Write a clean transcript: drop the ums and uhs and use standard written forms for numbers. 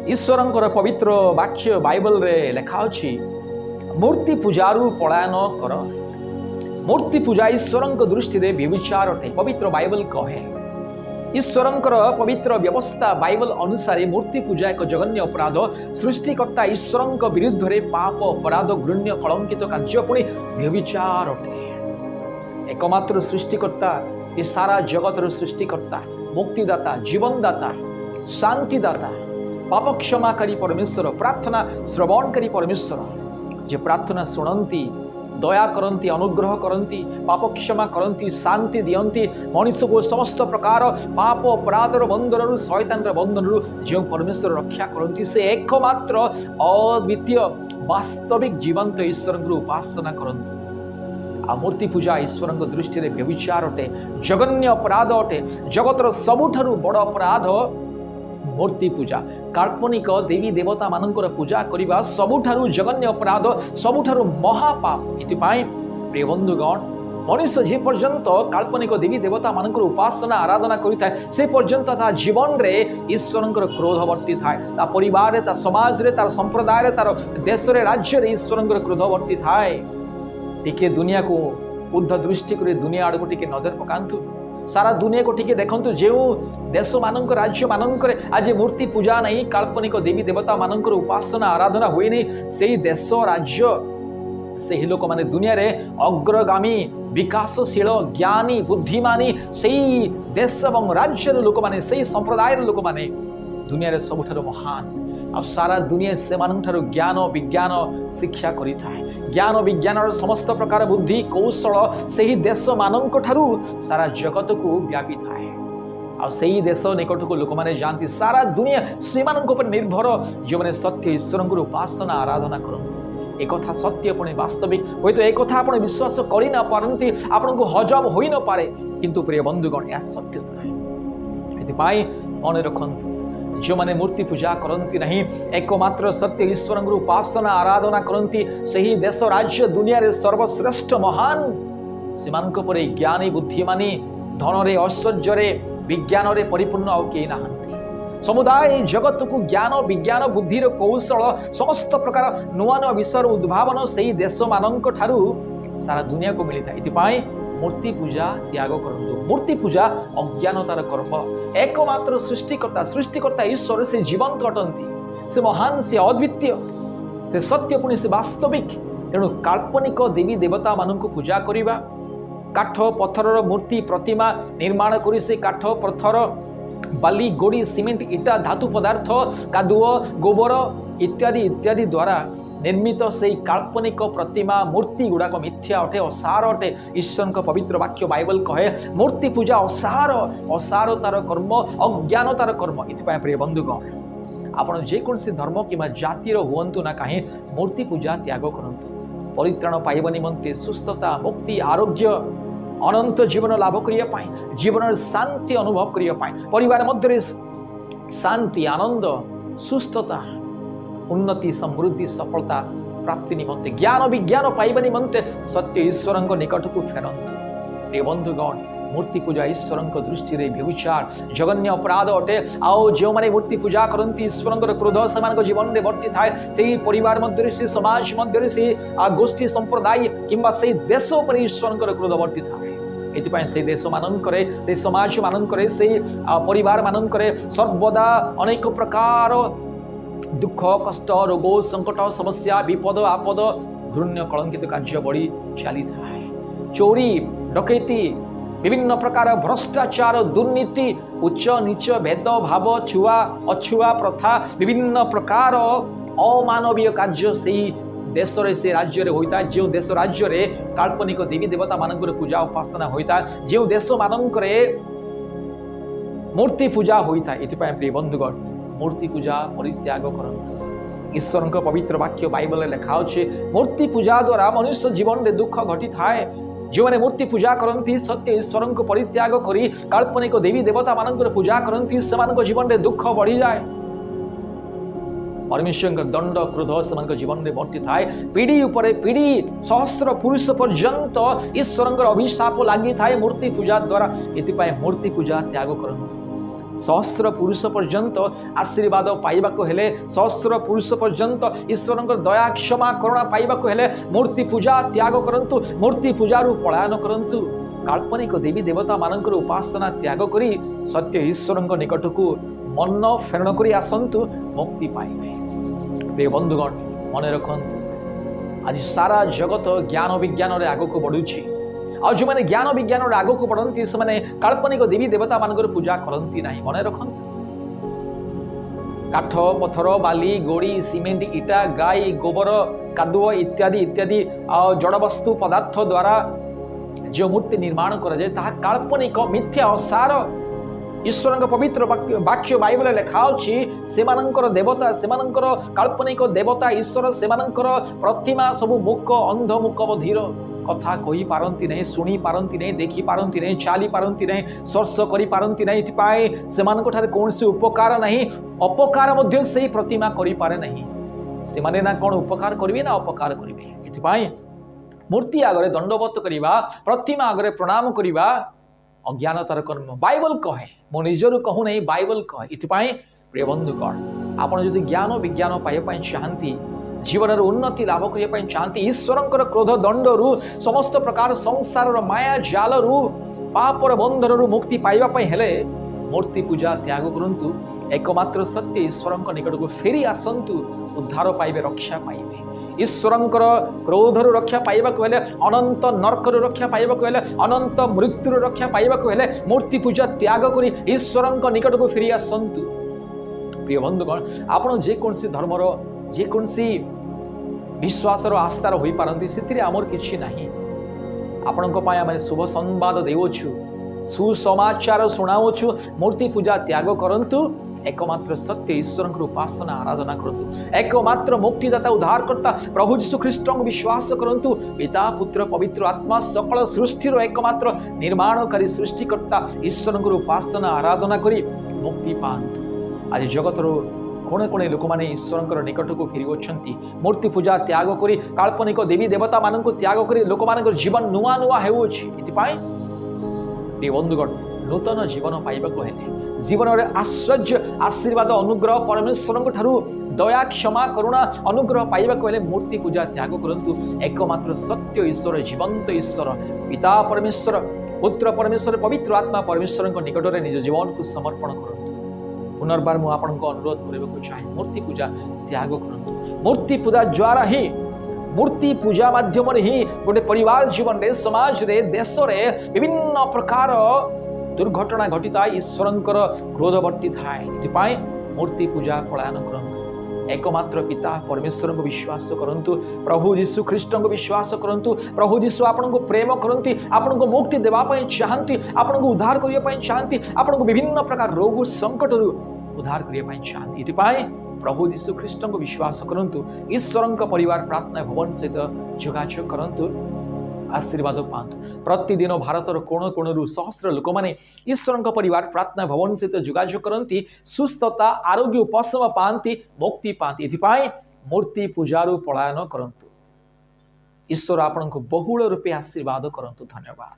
ईश्वरंकर पवित्र वाक्य बाइबल रे लेखा अछि मूर्ति पूजारू पलायन कर। मूर्ति पूजा ईश्वरंक दृष्टि रे व्यभिचार अटे। पवित्र बाइबल कहे ईश्वरंकर पवित्र व्यवस्था बाइबल अनुसार मूर्ति पूजा एक जघन्य अपराध। सृष्टिकर्ता ईश्वरंक विरुद्ध रे पाप अपराध घृण्य कलंकित कार्य पुणी व्यभिचार अटे। एकमात्र सृष्टिकर्ता ये सारा जगतर सृष्टिकर्ता मुक्तिदाता जीवनदाता शांतिदाता पाप क्षमाकारी परमेश्वर प्रार्थना श्रवणकारी परमेश्वर जे प्रार्थना शुणती दया करती अनुग्रह करती पाप क्षमा करती शांति दियंती मनुष्य को समस्त प्रकार पाप अपराधर बंधन शैतान बंधन जो परमेश्वर रक्षा करती से एकमात्र अद्वितीय वास्तविक जीवंत ईश्वर उपासना करती। आ मूर्ति पूजा ईश्वर दृष्टि में व्यभिचार अटे जघन्य अपराध अटे। जगतर सबुठारु बड़ अपराध मूर्ति पूजा काल्पनिक देवी देवता मानकर पूजा करने सबुठारु जघन्य अपराध सबुठारु महापाप। इतिपाई प्रिय बंधुगण मनुष्य जे पर्यंत काल्पनिक देवी देवता मानकर उपासना आराधना करिता से पर्यंत ता जीवन रे ईश्वरंकर क्रोध वर्ती थाए। ता परिवार रे ता समाज रे तार संप्रदाय रे तार देश रे राज्य रे ईश्वरंकर क्रोध वर्ती थाए। टिके दुनिया को ऊर्ध दृष्टि करे दुनिया आड़ को टिके नजर पकांतु सारा दुनिया को टिके देखंतु जो देश मानक राज्य मानक आज मूर्ति पूजा नहीं काल्पनिक देवी देवता मानकर उपासना आराधना हुए नहीं से देश राज्य से लोक माने दुनिया रे अग्रगामी विकासशील ज्ञानी बुद्धिमानी से देश और राज्य लोक माने से संप्रदाय लोक माने दुनिया रे सबुठारु महान अब सारा दुनिया से मानठारु ज्ञान विज्ञान शिक्षा करिथाए। ज्ञान विज्ञान समस्त प्रकार बुद्धि कौशल से ही देश मानक ठारू सारा जगत को व्यापी थाए। आ सही देश निकट को लोक माने जानती सारा दुनिया से मानक पर निर्भर जो माने सत्य ईश्वर उपासना आराधना करते। एक कथा सत्य पुणी वास्तविक हूँ तो एक कथा आपण विश्वास करि ना पारंती आपन को हजम होई न पारे किंतु प्रिय बंधुगण यह सत्य एथिपाई मन रखंतु जो माने मूर्ति पूजा करती नहीं एकमात्र सत्य ईश्वर उपासना आराधना करती सही देश राज्य दुनिया रे सर्वश्रेष्ठ महान सेमानक परे ज्ञानी बुद्धिमानी धन रे ऐश्वर्य रे विज्ञान रे परिपूर्ण आउ केही नाहंती। समुदाय जगत को ज्ञान विज्ञान बुद्धि रे कौशल समस्त प्रकार नुआ नुआ विषय उद्भावन सही देश मानक ठारू सारा दुनिया को मिलता। इतिपाई मूर्ति पूजा त्याग करंतु। मूर्ति पूजा अज्ञानतार कर्म। एकमात्र सृष्टिकर्ता ईश्वर से जीवंत अटंती से महान से अद्वितीय से सत्य पुणी से वास्तविक। तेणु काल्पनिक देवी देवता मानक पूजा करिबा काठ पत्थर मूर्ति प्रतिमा निर्माण करी से काठ पत्थर बाली गोड़ी सीमेंट इटा धातु पदार्थ कादुओ गोबर इत्यादि इत्यादि द्वारा निर्मित से काल्पनिक प्रतिमा मूर्ति गुड़ाक मिथ्या अटे असार अटे। ईश्वर पवित्र वाक्य बाइबल कहे मूर्ति पूजा असार तार कर्म अज्ञान तार कर्म। इथिपाई प्रिय बंधुगण आपण जेकोसी धर्म किंवा जातिर हुअंतु ना कहीं मूर्ति पूजा त्याग करंतु। परित्राण पाइबा निमंते सुस्थता मुक्ति आरोग्य अनंत जीवन लाभ करिया पाई जीवन शांति अनुभव करिया पाई परिवार मध्य शांति आनंद सुस्थता उन्नति समृद्धि सफलता प्राप्ति निमंते ज्ञान विज्ञान पाइबा निमंते सत्य ईश्वर निकट को फेरंतु। प्रिय बंधुगण मूर्ति पूजा ईश्वर दृष्टि में व्यभिचार जघन्य अपराध अटे। आओ जो माने मूर्ति पूजा करती ईश्वर क्रोध से जीवन में वर्ती थाए से परिवार मध्य से समाज मध्य से गोष्ठी संप्रदाय किंबा से देश पर ईश्वर क्रोध वर्ती थाए। एथिपाई से देश मानकरे से समाज मानकरे से परिवार मानकरे सर्वदा अनेक प्रकार दुख कष्ट रोग संकट समस्या विपद आपद घृण्य कलंकित कार्य बढ़ी चली थाए। चोरी डकैती विभिन्न प्रकार भ्रष्टाचार दुर्नीति उच्च नीच भेद भाव छुआ अछुआ प्रथा विभिन्न प्रकार अमानवीय कार्य से देश से राज्य रे होता है। जो देश राज्य रे काल्पनिक देवी देवता मानकर पूजा उपासना होता है जो देश मानक मूर्ति पूजा होता है। इतिपाई प्रिय बंधुगण मूर्ति पूजा परित्याग करंतु। ईश्वर पवित्र वाक्य बाइबल लेखा अछि मूर्ति पूजा द्वारा मनुष्य जीवन में दुख घटी थाए। जो माने मूर्ति पूजा करती सत्य ईश्वर को परित्याग करी काल्पनिक देवी देवता मानकर पूजा करती से जीवन में दुख बढ़ी जाए। परमेश्वर दंड क्रोध से जीवन में वर्ती थाए। पीढ़ी उपरे पीढ़ी सहस्र पुरुष पर्यंत ईश्वर अभिशाप लगी थाए मूर्ति पूजा द्वारा। एथिपाई मूर्ति पूजा त्याग करंतु। सहस्र पुरुष पर्यंत आशीर्वाद पाइबाको हेले सहस्र पुरुष पर्यंत ईश्वर दया क्षमा करुणा पाइबाको हेले मूर्ति पूजा त्याग करंतु मूर्ति पूजारू पलायन करंतु काल्पनिक देवी देवता मानकर उपासना त्याग करी सत्य ईश्वर निकट को मन फेरण करी आसंतु मुक्ति पाइबे। प्रिय बंधुगण मन रखंतु आज सारा जगत ज्ञान विज्ञान रे आगको बढ़ुछि आ जो माने ज्ञान विज्ञान रे आगको बढ़ंती से माने काल्पनिक देवी देवता मानकर पूजा करंती नाही। मन रखंतु काठ पथर बाली गोड़ी सीमेंट इटा गाई गोबर कादुओ इत्यादि इत्यादि जड़ वस्तु पदार्थ द्वारा जो मूर्ति निर्माण करा जाए ताहा काल्पनिक मिथ्या असार ईश्वर पवित्र वाक्य बाइबल लिखा अछि सेमानंकर देवता सेमानंकर काल्पनिक देवता ईश्वर सेमानंकर प्रतिमा सब मूक अंध मूक बधिर कथा कहि पारंती नहीं सुनी पारंती नहीं देखि पारंती नहीं चाली पारंती नहीं स्पर्श करि पारंती नहीं इतिपाई सेमानक ठारे कोनसी उपकार नहीं अपकार मध्य सेही प्रतिमा करि पारे नहीं सेमाने ना कोन उपकार करिवे ना अपकार करिवे इतिपाई मूर्ति आगरे दंडवत करिवा प्रतिमा आगरे प्रणाम करिवा अज्ञानतार कर्म बाइबल कहे मो निजरु कहू नहीं बाइबल कहे इतिपाई प्रिय बंधुगण आपण जदि ज्ञान विज्ञान पाइबा पई चाहंती जीवन उन्नति लाभ करने चाहती ईश्वर क्रोध दंडरू समस्त प्रकार संसार माया जालरू पापर बंधन मुक्ति पाइबा हेले मूर्ति पूजा त्याग करंतु एकमात्र सत्य ईश्वर निकट को फेरी आसंतु उद्धार पाइबे रक्षा पाइबे ईश्वर क्रोधर रक्षा पाइबा हेले अनंत नरकर रक्षा पाइबा हेले अनंत मृत्युर रक्षा पाइबा हेले मूर्ति पूजा त्याग करी ईश्वर निकट को फेरी आसंतु। प्रिय बंधुगण आपण जेकोसी धर्मर जेकोसी विश्वासर आस्थार हो पारती से आमर किछि नाही आपणक पाय आमे शुभ संवाद देउछु सुसमाचार सुनाउछु मूर्ति पूजा त्याग करंतु एकमात्र सत्य ईश्वर उपासना आराधना करंतु एकमात्र मुक्तिदाता उद्धारकर्ता प्रभु यीशु ख्रीष्ट विश्वास करंतु पिता पुत्र पवित्र आत्मा सकल सृष्टिर एकमात्र निर्माणकारी सृष्टिकर्ता ईश्वर उपासना आराधना करी मुक्ति पांतु। आज जगतर कोणे कोणे लोक माने ईश्वर निकट को फेरी मूर्ति पूजा त्याग करी काल्पनिक देवी देवता मान त्याग करी लोक मान जीवन नुआ नुआ हेउछि इतिपाई बंधुगण नूतन जीवन पाइबा हेले जीवन में आश्चर्य आशीर्वाद अनुग्रह परमेश्वर ठारू दया क्षमा करुणा अनुग्रह पाइबा हेले मूर्ति पूजा त्याग करंतु एकमात्र सत्य ईश्वर जीवंत ईश्वर पिता परमेश्वर पुत्र परमेश्वर पवित्र आत्मा परमेश्वर निकट में निज जीवन को समर्पण करंतु। पुनर्बार मुझे आपको अनुरोध करने चाहे मूर्ति पूजा त्याग करंतु। मूर्ति पूजा द्वारा ही मूर्ति पूजा माध्यम ही गोटे परिवार जीवन रे समाज रे देश रे विभिन्न प्रकार दुर्घटना घटिता ईश्वर क्रोध वर्ती थाए मूर्ति पूजा पलायन करंतु एकमात्र पिता परमेश्वर को विश्वास करंतु प्रभु यीशु ख्रीष्ट को विश्वास करंतु प्रभु यीशु आपन को प्रेम करंती आपन को मुक्ति देवा पई चाहंती आपन को उद्धार करिया पई चाहंती आपन को विभिन्न प्रकार रोग संकट रु उद्धार करिया पई चाहंती इतिपाई प्रभु यीशु ख्रीष्ट को विश्वास करंतु ईश्वर का परिवार प्रार्थना भवन सहित जोगाजोग करंतु आशीर्वाद पांतु। प्रतिदिन भारतर कोण कोणरू सहस्र लोक माने ईश्वर का परिवार प्रार्थना भवन सहित जोगाजोग करंती सुस्थता आरोग्य उपशम पांती मुक्ति पांती इतिपाई मूर्ति पूजारू पलायन करंतु। ईश्वर आपन को बहुल रूपे आशीर्वाद करंतु। धन्यवाद।